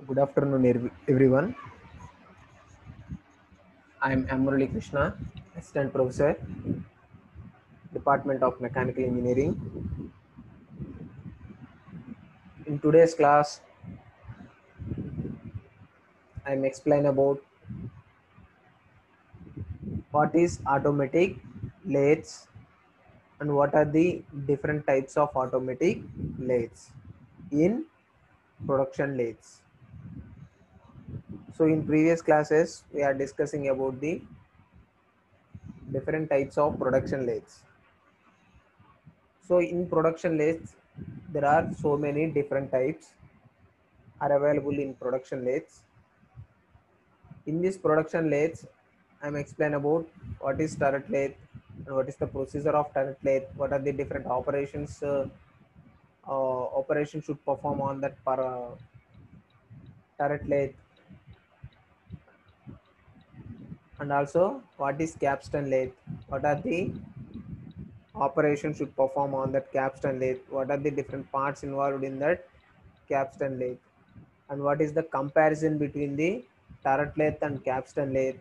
Good afternoon, everyone. I am Murali Krishna, Assistant Professor, Department of Mechanical Engineering. In today's class, I am explain about what is automatic lathes and what are the different types of automatic lathes in production lathes. So in previous classes, we are discussing about the different types of production lathes. So in production lathes, there are so many different types are available in production lathes. In this production lathes, I am explain about what is turret lathe and what is the procedure of turret lathe, what are the different operations operation should perform on that turret lathe, and also what is capstan lathe, what are the operations should perform on that capstan lathe, what are the different parts involved in that capstan lathe, and what is the comparison between the turret lathe and capstan lathe,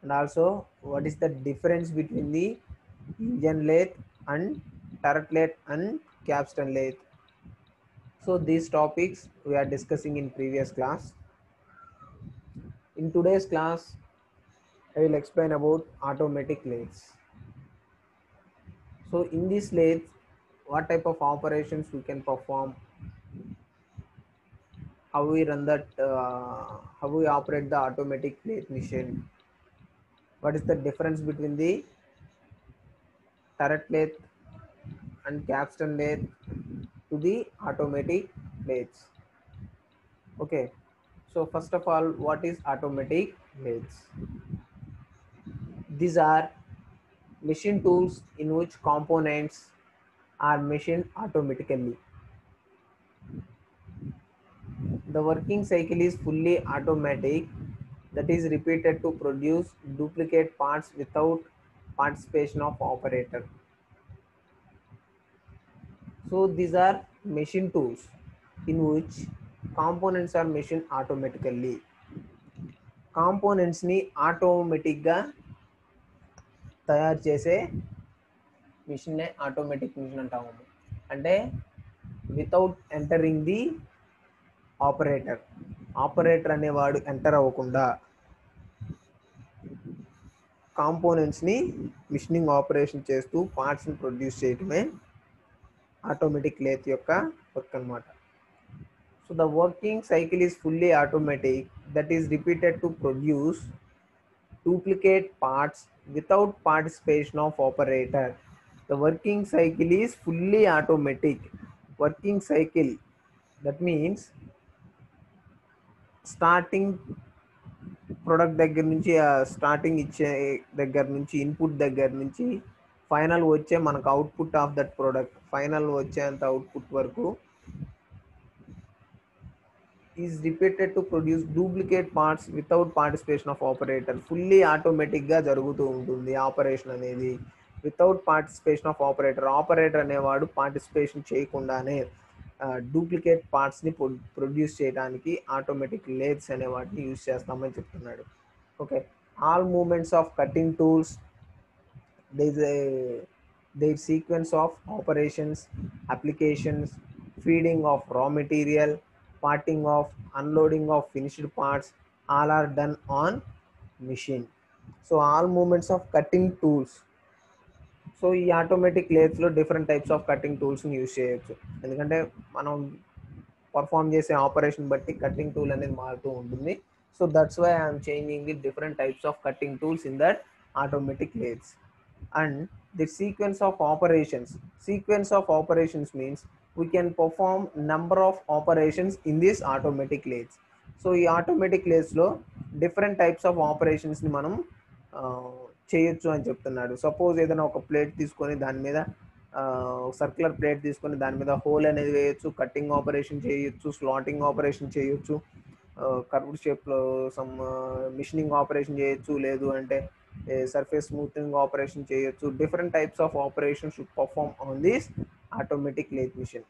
and also what is the difference between the engine lathe and turret lathe and capstan lathe. So these topics we are discussing in previous class. In today's class, I will explain about automatic lathes. So in this lathe, what type of operations we can perform, how we run that, how we operate the automatic lathe machine, what is the difference between the turret lathe and capstan lathe to the automatic lathes. Okay, so first of all, what is automatic lathes? These are machine tools in which components are machined automatically. The working cycle is fully automatic, that is repeated to produce duplicate parts without participation of operator. So these are machine tools in which components are machined automatically. Components ని automatic గా తయారు చేసే machine నే automatic machine అంటాము. అంటే without entering the operator, operator అనేవాడు enter అవ్వకుండా components ని మిషనింగ్ ఆపరేషన్ చేస్తూ పార్ట్స్ ని ప్రొడ్యూస్ చేయటమే ఆటోమేటిక్ లేత్ యొక్క వర్క్ అన్నమాట. So the working cycle is fully automatic, that is repeated to produce duplicate parts without participation of operator. The working cycle is fully automatic. Working cycle, that means starting product దగ్గర నుంచి starting ఇచ్చే దగ్గర నుంచి input దగ్గర నుంచి final వచ్చే మనకు output of that product, final వచ్చేంత అవుట్పుట్ వరకు is repeated to produce duplicate parts without participation of operator. Fully ఆటోమేటిక్గా జరుగుతూ ఉంటుంది ఆపరేషన్ అనేది, without participation of operator. Operator అనేవాడు పార్టిసిపేషన్ చేయకుండానే డూప్లికేట్ పార్ట్స్ని ప్రొడ్యూస్ చేయడానికి ఆటోమేటిక్ లేత్స్ అనే వాటిని యూజ్ చేస్తామని చెప్తున్నాడు. Okay, all movements of cutting tools, their sequence of operations, applications, feeding of raw material, parting of, unloading of finished parts, all are done on machine. So all movements of cutting tools. So ఈ automatic లేత్స్లో different types of cutting టూల్స్ని use చేయొచ్చు. ఎందుకంటే మనం perform చేసే operation బట్టి cutting tool అనేది మారుతూ ఉంటుంది. So that's why I'm changing the different types of cutting tools in that automatic lathes. And the sequence of operations. Sequence of operations means we can perform number of operations in this automatic lathes. So ఈ automatic lathes లో different types of ఆపరేషన్స్ని మనం చేయొచ్చు అని చెప్తున్నాడు. Suppose ఏదైనా ఒక plate తీసుకొని దాని మీద సర్క్యులర్ ప్లేట్ తీసుకొని దాని మీద హోల్ అనేది వేయొచ్చు, కట్టింగ్ ఆపరేషన్ చేయొచ్చు, స్లాటింగ్ ఆపరేషన్ చేయొచ్చు, కర్వ్డ్ షేప్లో సమ్ మిషనింగ్ ఆపరేషన్ చేయొచ్చు, లేదు అంటే సర్ఫేస్ స్మూతింగ్ ఆపరేషన్ చేయొచ్చు. Different types of operation should perform on this automatic lathe machine.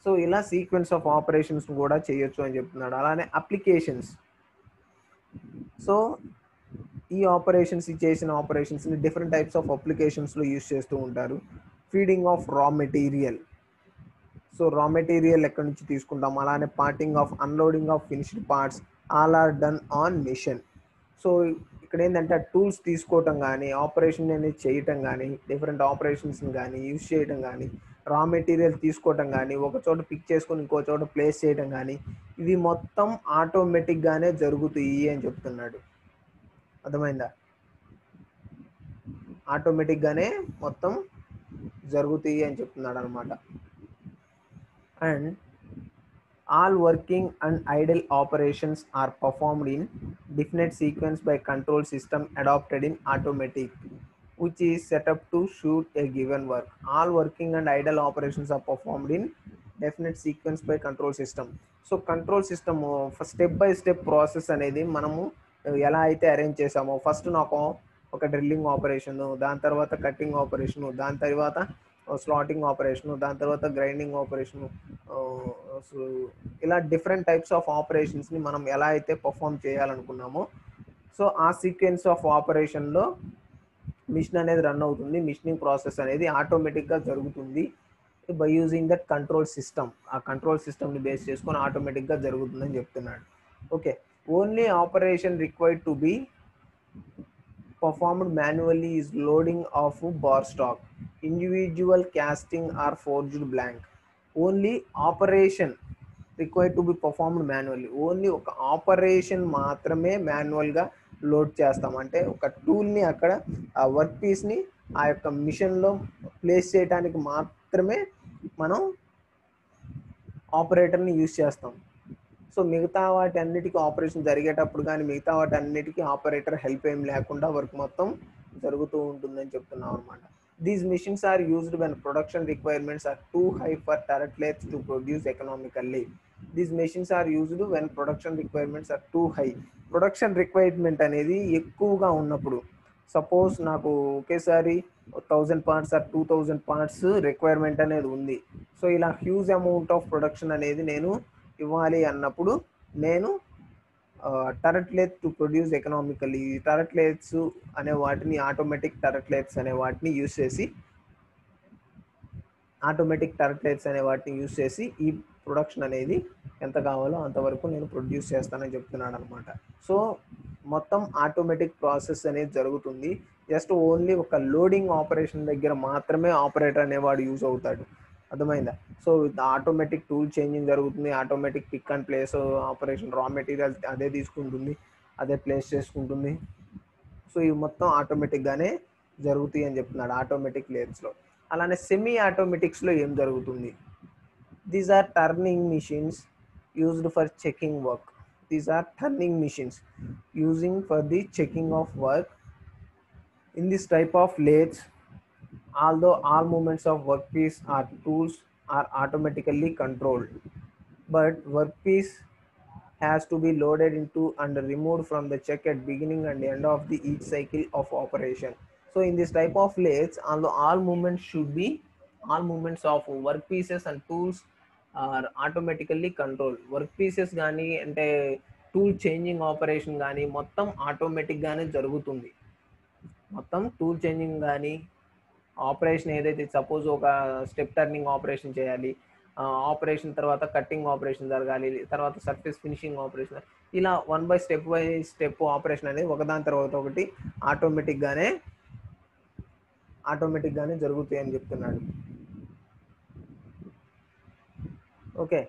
So ఇలా సీక్వెన్స్ ఆఫ్ ఆపరేషన్స్ కూడా చేయొచ్చు అని చెప్తున్నాడు. అలానే అప్లికేషన్స్. సో ఈ ఆపరేషన్స్, ఈ చేసిన ఆపరేషన్స్ని డిఫరెంట్ టైప్స్ ఆఫ్ అప్లికేషన్స్లో యూస్ చేస్తూ ఉంటారు. Feeding of raw material. So raw material ఎక్కడి నుంచి తీసుకుంటాం, అలానే parting of, unloading of finished parts, all are done on machine. So ఇక్కడ ఏంటంటే టూల్స్ తీసుకోవటం కానీ, ఆపరేషన్ అనేది చేయటం కానీ, డిఫరెంట్ ఆపరేషన్స్ని కానీ యూజ్ చేయటం కానీ, రా మెటీరియల్ తీసుకోవటం కానీ, ఒక చోట పిక్ చేసుకొని ఇంకో చోట ప్లేస్ చేయటం కానీ, ఇవి మొత్తం ఆటోమేటిక్గానే జరుగుతాయి అని చెప్తున్నాడు. అర్థమైందా? ఆటోమేటిక్గానే మొత్తం జరుగుతాయి అని చెప్తున్నాడు అనమాట. And all working and idle operations are performed in definite sequence by control system adopted in automatic, which is set up to shoot a given work. All working and idle operations are performed in definite sequence by control system. So control system step by step process అనేది మనము ఎలా అయితే arrange చేసామో, first నాకు ఒక drilling operation, దాని తర్వాత cutting operation, దాని తర్వాత స్లాటింగ్ ఆపరేషను, దాని తర్వాత గ్రైండింగ్ ఆపరేషను, సో ఇలా డిఫరెంట్ టైప్స్ ఆఫ్ ఆపరేషన్స్ని మనం ఎలా అయితే పర్ఫామ్ చేయాలనుకున్నామో, సో ఆ సీక్వెన్స్ ఆఫ్ ఆపరేషన్లో మిషన్ అనేది రన్ అవుతుంది. మిషనింగ్ ప్రాసెస్ అనేది ఆటోమేటిక్గా జరుగుతుంది by using that control system. ఆ కంట్రోల్ సిస్టమ్ని బేస్ చేసుకొని ఆటోమేటిక్గా జరుగుతుందని చెప్తున్నాడు. Okay, only operation required to be performed manually is loading of bar stock, individual casting or forged blank. Only operation required to be performed manually. Only ఒక operation మాత్రమే మాన్యువల్గా load చేస్తాం. అంటే ఒక టూల్ని అక్కడ ఆ వర్క్ పీస్ని ఆ యొక్క మిషన్లో ప్లేస్ చేయడానికి మాత్రమే మనం ఆపరేటర్ని యూజ్ చేస్తాం. సో మిగతా వాటి అన్నిటికీ ఆపరేషన్ జరిగేటప్పుడు కానీ మిగతా వాటి అన్నిటికీ ఆపరేటర్ హెల్ప్ ఏం లేకుండా వర్క్ మొత్తం జరుగుతూ ఉంటుందని చెప్తున్నాం అనమాట. These machines are used when production requirements are too high for turret lathes to produce economically. These machines are used when production requirements are too high. Production requirement అనేది ఎక్కువగా ఉన్నప్పుడు, సపోజ్ నాకు ఒకేసారి 1000 పార్ట్స్ ఆర్ 2000 పార్ట్స్ రిక్వైర్మెంట్ అనేది ఉంది. So ఇలా huge amount of production అనేది నేను ఇవ్వాలి అన్నప్పుడు నేను turret lathe to produce economically, turret lathes అనే వాటిని, ఆటోమేటిక్ టర్రెట్ లేత్స్ అనే వాటిని యూజ్ చేసి ఈ ప్రొడక్షన్ అనేది ఎంత కావాలో అంతవరకు నేను ప్రొడ్యూస్ చేస్తానని చెప్తున్నాను అనమాట. సో మొత్తం ఆటోమేటిక్ ప్రాసెస్ అనేది జరుగుతుంది. జస్ట్ ఓన్లీ ఒక లోడింగ్ ఆపరేషన్ దగ్గర మాత్రమే ఆపరేటర్ అనేవాడు యూజ్ అవుతాడు. అర్థమైందా? సో ఆటోమేటిక్ టూల్ చేంజింగ్ జరుగుతుంది, automatic pick and place operation, raw material అదే తీసుకుంటుంది, అదే ప్లేస్ చేసుకుంటుంది. సో ఇవి మొత్తం ఆటోమేటిక్గానే జరుగుతాయి అని చెప్తున్నాడు ఆటోమేటిక్ లేత్స్లో. అలానే సెమీ ఆటోమేటిక్స్లో ఏం జరుగుతుంది? These are turning machines used for checking work. These are turning machines using for the checking of work. In this type of lathes, although all movements of workpiece or tools are automatically controlled, but workpiece has to be loaded into and removed from the check at beginning and end of the each cycle of operation. So in this type of lathes, although all movements of workpieces and tools are automatically controlled. workpieces కానీ అంటే tool changing operation కానీ మొత్తం ఆటోమేటిక్గానే జరుగుతుంది. మొత్తం tool changing కానీ operation ఏదైతే, suppose ఒక step turning operation చేయాలి, ఆపరేషన్ తర్వాత కట్టింగ్ ఆపరేషన్ జరగాలి, తర్వాత సర్ఫేస్ ఫినిషింగ్ ఆపరేషన్, ఇలా స్టెప్ బై స్టెప్ ఆపరేషన్ అనేది ఒకదాని తర్వాత ఒకటి ఆటోమేటిక్గానే జరుగుతాయి అని చెప్తున్నాడు. Okay,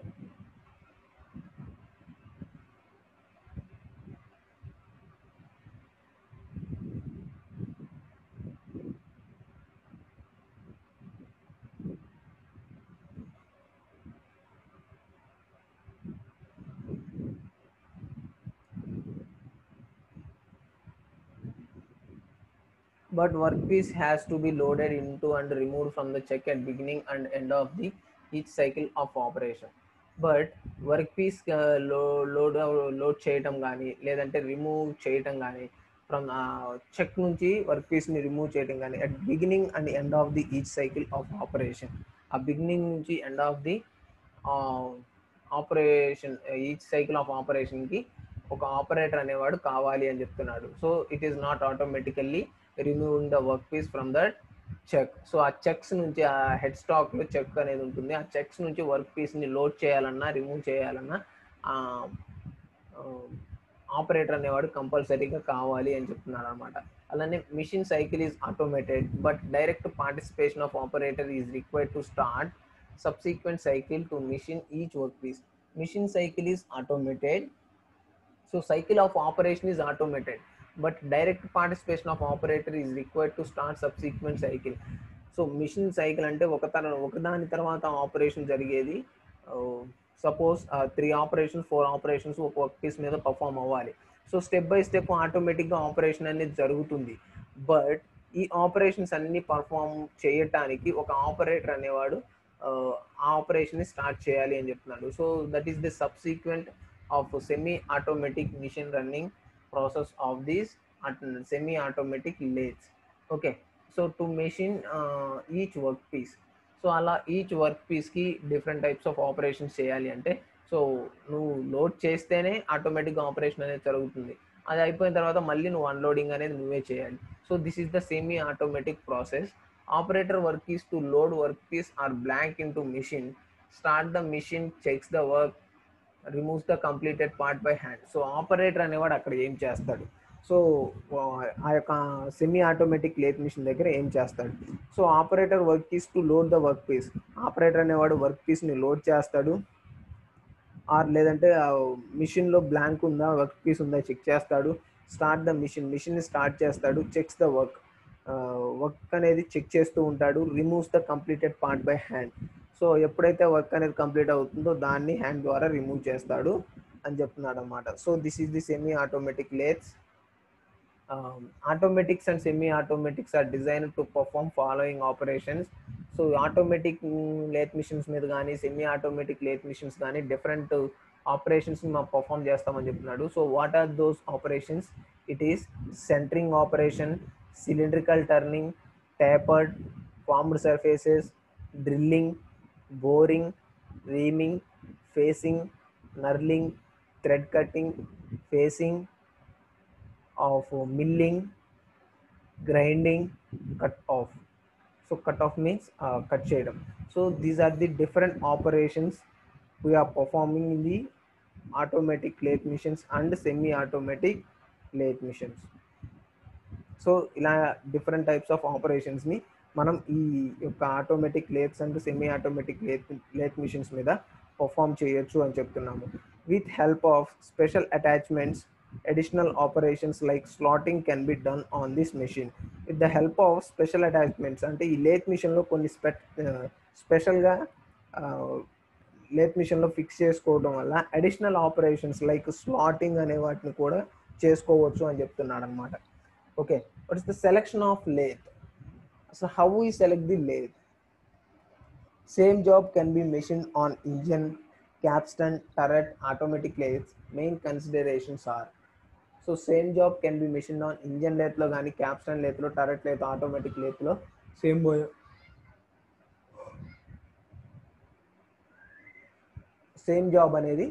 but workpiece has to be loaded into and removed from the check at beginning and end of the each cycle of operation. But work piece load చేయటం కానీ లేదంటే రిమూవ్ చేయటం కానీ, ఫ్రమ్ చెక్ నుంచి వర్క్ పీస్ని remove చేయటం కానీ at beginning and end of the each cycle of operation. ఆ బిగినింగ్ నుంచి end of the operation, each cycle of ఆపరేషన్కి ఒక ఆపరేటర్ అనేవాడు కావాలి అని చెప్తున్నాడు. So it is not automatically removing the work piece from that check. So ఆ చెక్స్ నుంచి, ఆ హెడ్ స్టాక్లో చెక్ అనేది ఉంటుంది, ఆ చెక్స్ నుంచి వర్క్ పీస్ని లోడ్ చేయాలన్నా రిమూవ్ చేయాలన్నా ఆపరేటర్ అనేవాడు కంపల్సరీగా కావాలి అని చెప్తున్నాడు అనమాట. అలానే machine cycle is automated but direct participation of operator is required to start subsequent cycle to machine each workpiece. Machine cycle is automated, so cycle of operation is automated but direct participation of operator is required to start subsequent cycle. So machine cycle అంటే ఒకదాని తర్వాత operation జరిగేది. Suppose 3 operations 4 operations ఒక work piece మీద perform అవ్వాలి. So step by step ఆటోమేటిక్గా operation అనేది జరుగుతుంది. బట్ ఈ ఆపరేషన్స్ అన్ని పర్ఫామ్ చేయటానికి ఒక ఆపరేటర్ అనేవాడు ఆ ఆపరేషన్ ని స్టార్ట్ చేయాలి అని చెప్తున్నాడు. So that is the subsequent of semi automatic machine running process of these semi automatic lathes. Okay, so to machine each work piece. So అలా ఈచ్ వర్క్ పీస్కి డిఫరెంట్ టైప్స్ ఆఫ్ ఆపరేషన్స్ చేయాలి అంటే, so నువ్వు load చేస్తేనే ఆటోమేటిక్గా operation అనేది జరుగుతుంది. అది అయిపోయిన తర్వాత మళ్ళీ నువ్వు అన్లోడింగ్ అనేది నువ్వే చేయాలి. So this is the semi automatic process. Operator work is to load workpiece or blank into machine, start the machine, checks the work, removes the completed part by hand. So operator అనేవాడు అక్కడ ఏం చేస్తాడు? So ఆ యొక్క semi automatic lathe machine దగ్గర ఏం చేస్తాడు? So operator work is to load the work piece. Operator అనేవాడు వర్క్ పీస్ని లోడ్ చేస్తాడు, ఆర్ లేదంటే మిషన్లో బ్లాంక్ ఉందా, వర్క్ పీస్ ఉందా చెక్ చేస్తాడు. స్టార్ట్ ద మిషన్ని స్టార్ట్ చేస్తాడు, చెక్స్ ద వర్క్ అనేది చెక్ చేస్తూ ఉంటాడు. Removes the completed part by hand. So ఎప్పుడైతే వర్క్ అనేది కంప్లీట్ అవుతుందో దాన్ని హ్యాండ్ ద్వారా రిమూవ్ చేస్తాడు అని చెప్తున్నాడు అనమాట. So this is the semi automatic lathes. Automatics and semi-automatics are designed to perform following operations. So automatic lathe machines మీద కానీ సెమీ ఆటోమేటిక్ లేత్ మిషన్స్ కానీ డిఫరెంట్ ఆపరేషన్స్ మనం పర్ఫామ్ చేస్తామని చెప్తున్నాడు. So what are those operations? It is centering operation, cylindrical turning, tapered, formed surfaces, drilling, boring, reaming, facing, knurling, thread cutting, facing of milling, grinding, cut off. So cut off means cut చేయడం. So these are the different operations we are performing in the automatic lathe machines and semi-automatic lathe machines. So ఇలా different types of ఆపరేషన్స్ని మనం ఈ యొక్క automatic lathes and semi automatic lathe machines మీద perform చేయొచ్చు అని చెప్తున్నాము. With help of special attachments additional operations like slotting can be done on this machine. With the help of special attachments అంటే ఈ లేత్ మిషన్లో కొన్ని స్పెషల్గా లేత్ మిషన్లో ఫిక్స్ చేసుకోవడం వల్ల అడిషనల్ ఆపరేషన్స్ లైక్ స్లాటింగ్ అనే వాటిని కూడా చేసుకోవచ్చు అని చెప్తున్నాడు అనమాట. Okay, what is the selection of lathe? So how we select the lathe? Same job can be machined on engine, capstan, turret, automatic lathes. Main considerations are, so same job can be machined on engine lathe lo gaani, capstan lathe lo, turret lathe, automatic lathe lo same job అనేది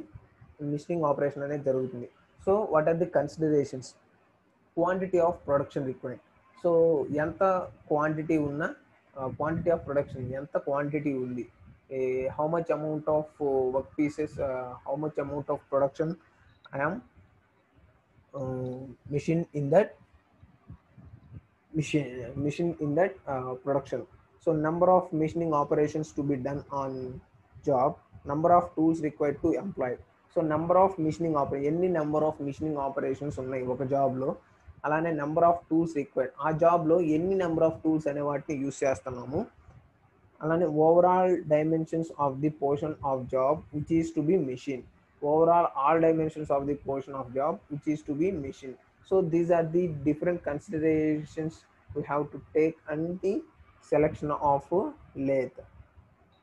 machining operation అనేది జరుగుతుంది. So what are the considerations? Quantity of production required. So ఎంత quantity ఉన్నా, quantity of production ఎంత quantity ఉంది, how much amount of work pieces, how much amount of production I am machine in that production. So number of machining operations to be done on job, number of tools required to employ. So number of machining ఎన్ని number of machining operations ఉన్నాయి ఒక జాబ్లో, అలానే number of tools required, ఆ జాబ్లో ఎన్ని number of tools అనే వాటిని యూస్ చేస్తున్నాము, అలానే overall dimensions of the portion of job which is to be machine, overall all dimensions of the portion of job which is to be machine. So these are the different considerations we have to take and the selection of lathe.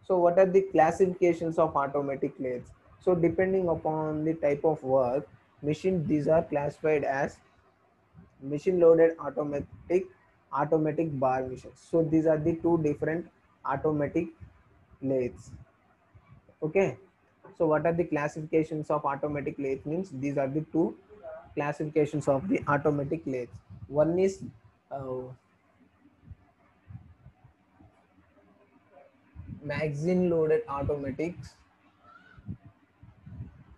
So what are the classifications of automatic lathes? So depending upon the type of work machine, these are classified as machine loaded automatic bar machines. So these are the two different automatic lathes. Okay, so what are the classifications of automatic lathe means? These are the two classifications of the automatic lathe. One is uh, magazine loaded automatics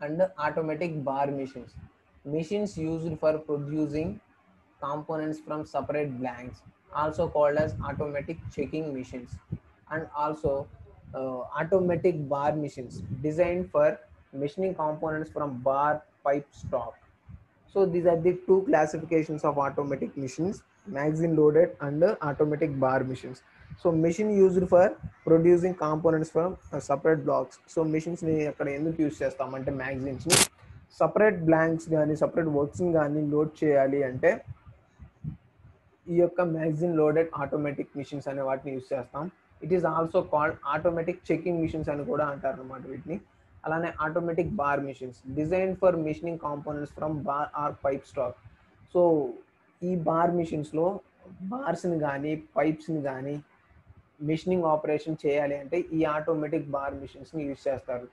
and automatic bar machines. Machines used for producing components from separate blanks, also called as automatic checking machines, and also automatic bar machines designed for machining components from bar pipe stock. So these are the two classifications of automatic machines, magazine loaded and automatic bar machines. So machine used for producing components from separate blocks. So machines ని అక్కడ ఎందుకు use చేస్తామంటే magazines ని separate blanks కానీ separate works కానీ load చేయాలి అంటే ఈ యొక్క మ్యాగజైన్ లోడెడ్ ఆటోమేటిక్ మిషన్స్ అనే వాటిని యూస్ చేస్తాం. It is also called automatic checking machines అని కూడా అంటారు అనమాట వీటిని. అలానే automatic bar machines design for machining components from bar or pipe stock. So ఈ బార్ మిషన్స్లో బార్స్ని కానీ పైప్స్ని కానీ మిషనింగ్ ఆపరేషన్ చేయాలి అంటే ఈ ఆటోమేటిక్ బార్ మిషన్స్ని యూజ్ చేస్తారు.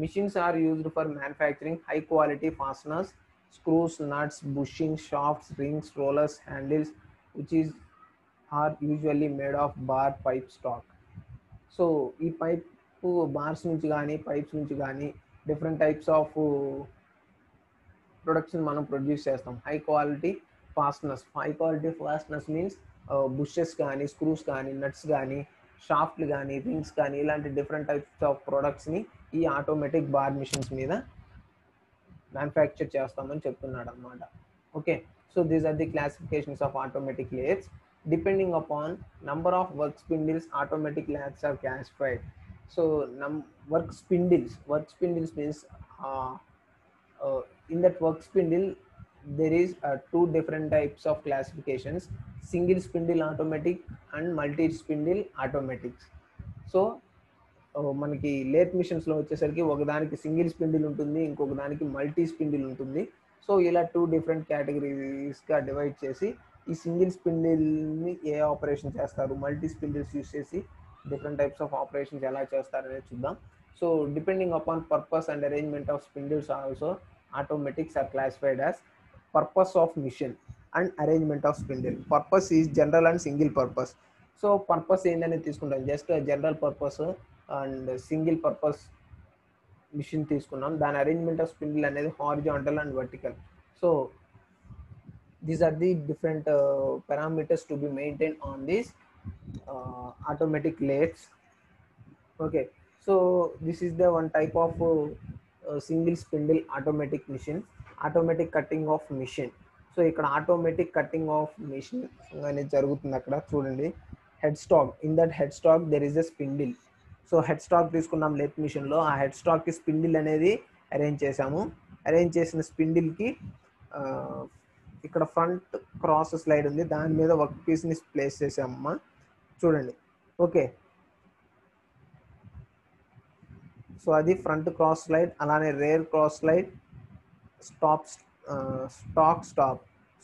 Machines are used for manufacturing high quality fasteners, screws, nuts, bushing, shafts, rings, rollers, handles which is are usually made of bar pipe stock. So ఈ పైప్ బార్స్ నుంచి కానీ pipes నుంచి కానీ different types of ప్రొడక్ట్స్ని మనం produce చేస్తాం. High quality fasteners means bushes కానీ screws కానీ nuts కానీ షాఫ్ట్లు కానీ రింగ్స్ కానీ ఇలాంటి డిఫరెంట్ టైప్స్ ఆఫ్ ప్రొడక్ట్స్ని ఈ ఆటోమేటిక్ బార్ మిషన్స్ మీద మ్యానుఫ్యాక్చర్ చేస్తామని చెప్తున్నాడు అనమాట. Okay, so these are the classifications of automatic lathes. Depending upon number of work spindles, automatic lathes are classified. So work spindles means uh, in that work spindle there is two different types of classifications: single spindle automatic and multi spindle automatics. So మనకి lathe మిషన్స్లో వచ్చేసరికి ఒకదానికి single spindle ఉంటుంది, ఇంకొక దానికి multi spindle ఉంటుంది. So ఇలా two different కేటగిరీస్గా డివైడ్ చేసి ఈ సింగిల్ స్పిండిల్ని ఏ ఆపరేషన్ చేస్తారు, మల్టీ స్పిండిల్స్ యూస్ చేసి డిఫరెంట్ టైప్స్ ఆఫ్ ఆపరేషన్స్ ఎలా చేస్తారనేది చూద్దాం. So depending upon purpose and arrangement of spindles also automatics are classified as purpose of machine and arrangement of spindle. Purpose is general and single purpose. So purpose ఏంటనేది తీసుకుంటాం, just general purpose and single purpose machine తీసుకున్నాం. దాని arrangement of spindle అనేది horizontal and vertical. So these are the different parameters to be maintain on this automatic lathes. Okay, so this is the one type of single spindle automatic machine, automatic cutting of machine. So ఇక్కడ automatic cutting of mission అనేది జరుగుతుంది. అక్కడ చూడండి, head stock, in that head stock there is a spindle. So head stock తీసుకున్నాం లెత్ మిషన్లో, ఆ head స్టాక్కి spindle అనేది arrange చేసాము. అరేంజ్ చేసిన స్పిండిల్కి ఇక్కడ ఫ్రంట్ క్రాస్ స్లైడ్ ఉంది, దాని మీద వర్క్ పీస్ని ప్లేస్ చేసామమ్మా, చూడండి. ఓకే, సో అది ఫ్రంట్ క్రాస్ స్లైడ్, అలానే rear cross slide, stop.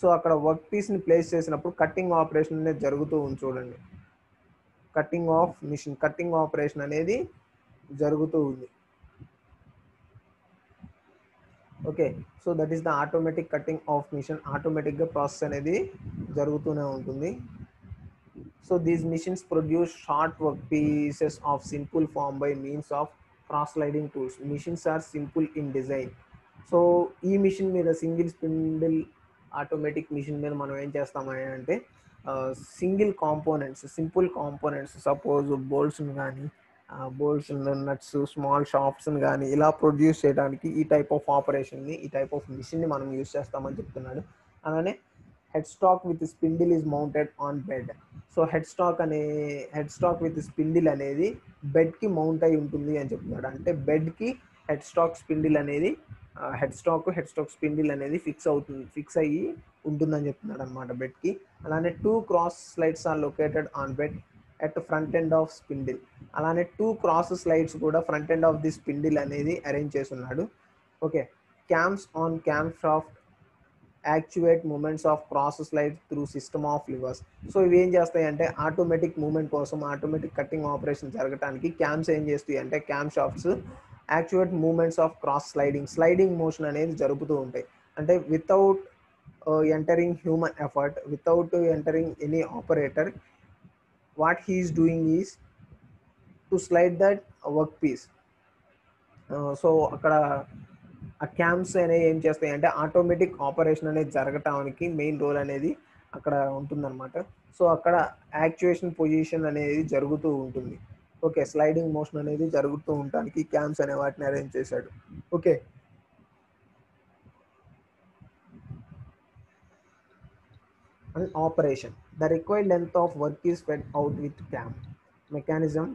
So అక్కడ వర్క్ పీస్ని ప్లేస్ చేసినప్పుడు కట్టింగ్ ఆపరేషన్ అనేది జరుగుతూ ఉంది, చూడండి. Cutting of machine, cutting operation అనేది జరుగుతూ ఉంది. Okay, so that is the automatic cutting of machine. ఆటోమేటిక్గా ప్రాసెస్ అనేది జరుగుతూనే ఉంటుంది. So these machines produce short work pieces of simple form by means of cross sliding tools. Machines are simple in design. So ఈ machine మీద, single spindle automatic machine మీద మనం ఏం చేస్తామని అంటే single components, simple components, suppose బోల్ట్స్ని కానీ bolts, nuts, small షాఫ్ట్స్ని కానీ ఇలా ప్రొడ్యూస్ చేయడానికి ఈ టైప్ ఆఫ్ ఆపరేషన్ని, ఈ టైప్ ఆఫ్ మిషన్ని మనం యూస్ చేస్తామని చెప్తున్నాడు. అలానే headstock with spindle is mounted on bed. So headstock with spindle అనేది బెడ్కి మౌంట్ అయి ఉంటుంది అని చెప్తున్నాడు. అంటే బెడ్కి హెడ్ స్టాక్ స్పిండిల్ అనేది హెడ్ స్టాక్ స్పిండిల్ అనేది ఫిక్స్ అయ్యి ఉంటుందని చెప్తున్నాడు అనమాట బెడ్కి. అలానే 2 cross slides are located on bed at front end of spindle. అలానే 2 క్రాస్ స్లైడ్స్ కూడా front end of the spindle అనేది అరేంజ్ చేసి ఉన్నాడు. Okay, cams on cam shaft actuate movements of cross slide through system of levers. So ఇవి ఏం చేస్తాయి అంటే automatic movement కోసం, ఆటోమేటిక్ కట్టింగ్ ఆపరేషన్ జరగడానికి క్యామ్స్ ఏం చేస్తాయి అంటే camshafts actuate movements of cross sliding motion అనేది జరుగుతూ ఉంటాయి. అంటే without entering human effort, without entering any operator, what he is doing is to slide that work piece. So అక్కడ ఆ క్యామ్స్ అనేవి ఏం చేస్తాయి అంటే ఆటోమేటిక్ ఆపరేషన్ అనేది జరగటానికి మెయిన్ రోల్ అనేది అక్కడ ఉంటుందన్నమాట. సో అక్కడ యాక్చువేషన్ పొజిషన్ అనేది జరుగుతూ ఉంటుంది. ఓకే, స్లైడింగ్ మోషన్ అనేది జరుగుతూ ఉండడానికి క్యామ్స్ అనే వాటిని అరేంజ్ చేశాడు. Okay, and operation. The required length of work is fed out with cam mechanism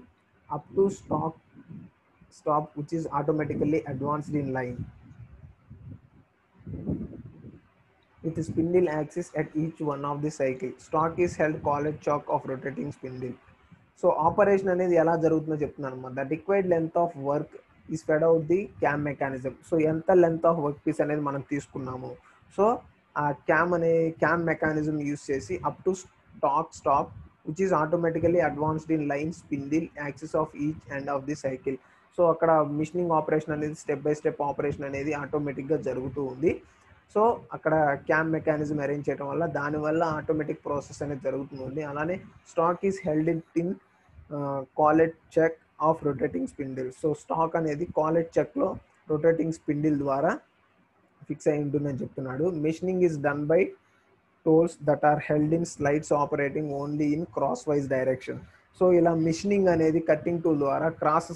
up to stop which is automatically advanced in line with the spindle axis at each one of the cycle. Stock is held collet chock of rotating spindle. So operation అనేది ఎలా జరుగుతుందో చెప్తున్నాను అనమాట. The required length of work is fed out the cam mechanism. So ఎంత length of work piece అనేది మనం తీసుకున్నాము, so ఆ క్యామ్ మెకానిజం యూస్ చేసి up to stop which is automatically advanced in line spindle axis of each end of the cycle. So అక్కడ machining operation అనేది step by step operation అనేది ఆటోమేటిక్గా జరుగుతూ ఉంది. సో అక్కడ క్యామ్ మెకానిజం అరేంజ్ చేయడం వల్ల దానివల్ల ఆటోమేటిక్ ప్రాసెస్ అనేది జరుగుతుంది. అలానే stock is held in collet chuck of rotating spindle. So stock అనేది కాలెట్ చెక్లో రొటేటింగ్ స్పిన్డిల్ ద్వారా ఫిక్స్ అయి ఉంటుందని చెప్తున్నాడు. Machining is done by tools that are held in slides operating only in crosswise direction. So ఇలా machining అనేది cutting tool ద్వారా cross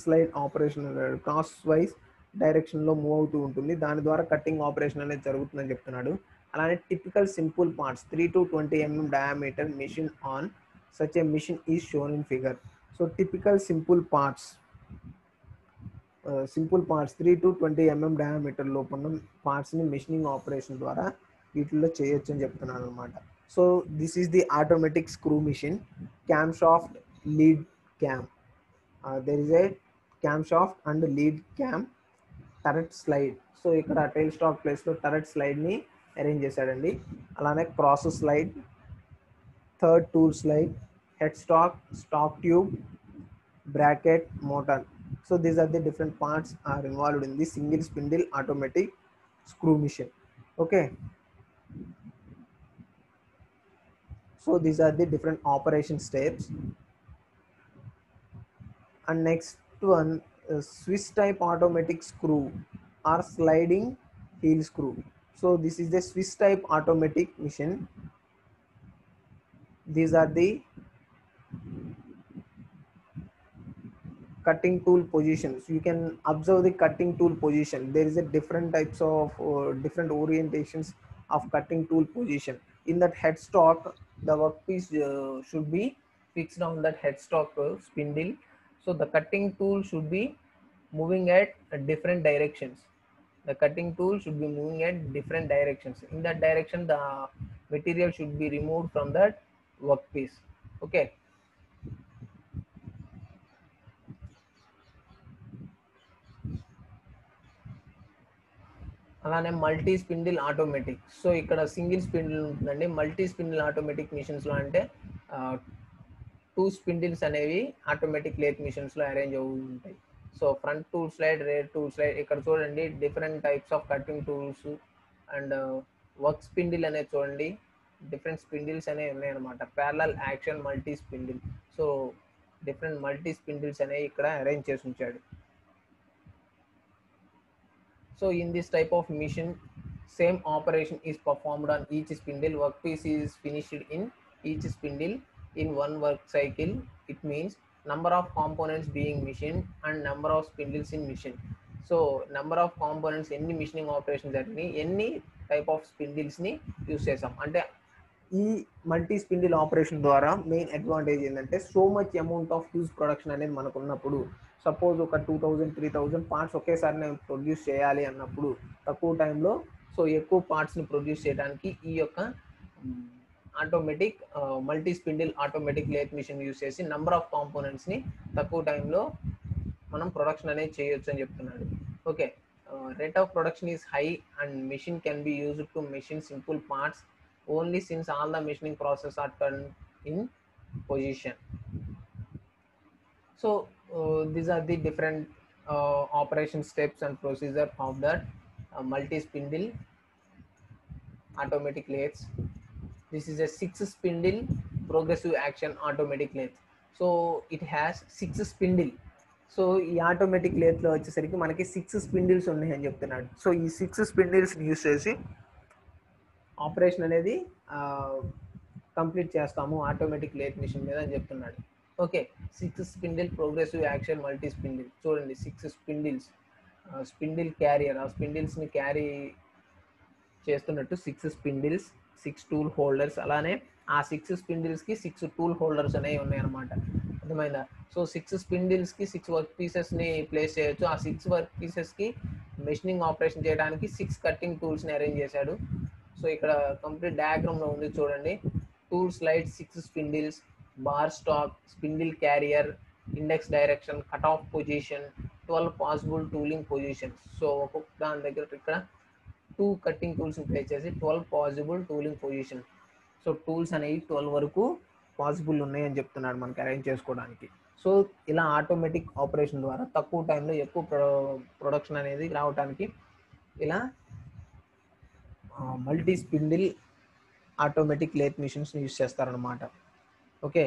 wise డైరెక్షన్లో మూవ్ అవుతూ ఉంటుంది. దాని ద్వారా కట్టింగ్ ఆపరేషన్ అనేది జరుగుతుందని చెప్తున్నాడు. అలానే typical simple parts 3 to 20 mm diameter machined on such a machine is shown in figure. So typical simple parts 3 to 20 mm diameter లోపల పార్ట్స్ని మిషనింగ్ ఆపరేషన్ ద్వారా వీటిల్లో చేయొచ్చు అని చెప్తున్నాను అనమాట. So this is the automatic screw machine, cam shaft, lead cam. There is a cam shaft and lead cam, turret slide. So ఇక్కడ tail stock ప్లేస్లో టరెట్ స్లైడ్ని అరేంజ్ చేశాడండి. అలానే cross slide, third tool slide, head stock tube, bracket, motor. So these are the different parts are involved in the single spindle automatic screw machine. Okay, so these are the different operation steps. And next one, Swiss type automatic screw or sliding heel screw. So this is the Swiss type automatic machine. These are the cutting tool positions. You can observe the cutting tool position. There is a different types of different orientations of cutting tool position. In that headstock, the workpiece should be fixed on that headstock spindle. So the cutting tool should be moving at different directions. The cutting tool should be moving at different directions. In that direction, the material should be removed from that workpiece. Okay. అలానే multi spindle automatic. So ఇక్కడ single spindle ఉంటుందండి. Multi spindle automatic మిషన్స్లో అంటే 2 స్పిన్డిల్స్ అనేవి automatic lathe మిషన్స్లో arrange అవు ఉంటాయి. So front tool slide, rear tool slide. ఇక్కడ చూడండి different types of cutting tools and work spindle అనేది చూడండి, డిఫరెంట్ స్పిన్డిల్స్ అనేవి ఉన్నాయన్నమాట. Parallel action multi spindle. So different multi spindles అనేవి ఇక్కడ అరేంజ్ చేసి ఉంచాడు. So in this type of machine, same operation is performed on each spindle. Workpiece is finished in each spindle in one work cycle. It means number of components being machined and number of spindles in machine. So number of components ఎన్ని machining operation జరిగినాయి, ఎన్ని type of స్పిన్డిల్స్ని use చేసాం అంటే. ఈ multi spindle operation ద్వారా main advantage ఏంటంటే so much amount of huge production అనేది మనకు ఉన్నప్పుడు, సపోజ్ ఒక 2000 3000 పార్ట్స్ ఒకేసారి నేను ప్రొడ్యూస్ చేయాలి అన్నప్పుడు తక్కువ టైంలో సో ఎక్కువ పార్ట్స్ని ప్రొడ్యూస్ చేయడానికి ఈ యొక్క automatic multi spindle automatic lathe machine use చేసి నెంబర్ ఆఫ్ కాంపోనెంట్స్ని తక్కువ టైంలో మనం ప్రొడక్షన్ అనేది చేయొచ్చు అని చెప్తున్నాడు. Okay, rate of production is high and machine can be used to machine simple parts only since all the machining process are turned in position. So these are the different operation steps and procedure of that multi-spindle automatic lathes. This is a 6 spindle progressive action automatic lathe. So it has 6 spindle. So ఈ automatic లేత్లో వచ్చేసరికి మనకి 6 spindles ఉన్నాయని చెప్తున్నాడు. So ఈ 6 స్పిండిల్స్ని use చేసి operation అనేది complete చేస్తాము automatic lathe machine మీద అని చెప్తున్నాడు. Okay, 6 spindle progressive action multi spindle. చూడండి 6 స్పిండిల్స్, స్పిండిల్ క్యారియర్, ఆ స్పిండిల్స్ని క్యారీ చేస్తున్నట్టు 6 స్పిండిల్స్, 6 టూల్ హోల్డర్స్. అలానే ఆ 6 స్పిండిల్స్కి 6 టూల్ హోల్డర్స్ అనేవి ఉన్నాయన్నమాట. అర్థమైందా? సో 6 స్పిండిల్స్కి 6 వర్క్ పీసెస్ని ప్లేస్ చేయొచ్చు. ఆ 6 వర్క్ పీసెస్కి మెషినింగ్ ఆపరేషన్ చేయడానికి 6 కట్టింగ్ టూల్స్ని అరేంజ్ చేశాడు. సో ఇక్కడ కంప్లీట్ డయాగ్రామ్లో ఉంది చూడండి. Tool slide, 6 spindles, bar stock, spindle carrier, index direction, cut off position, 12 possible tooling positions. So ఒక్కొక్క దాని దగ్గర ఇక్కడ 2 కట్టింగ్ టూల్స్ని ప్లేస్ చేసి 12 possible tooling position. So tools అనేవి 12 వరకు పాసిబుల్ ఉన్నాయని చెప్తున్నాడు మనకి అరేంజ్ చేసుకోవడానికి. సో ఇలా ఆటోమేటిక్ ఆపరేషన్ ద్వారా తక్కువ టైంలో ఎక్కువ ప్రొడక్షన్ అనేది రావడానికి ఇలా మల్టీ స్పిండిల్ ఆటోమేటిక్ లేత్ మిషన్స్ని యూస్ చేస్తారనమాట. Okay,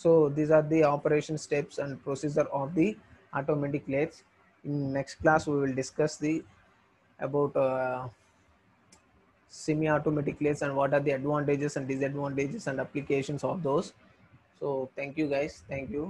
so these are the operation steps and procedure of the automatic lathes. In next class we will discuss the about semi-automatic lathes and what are the advantages and disadvantages and applications of those. So thank you guys, thank you.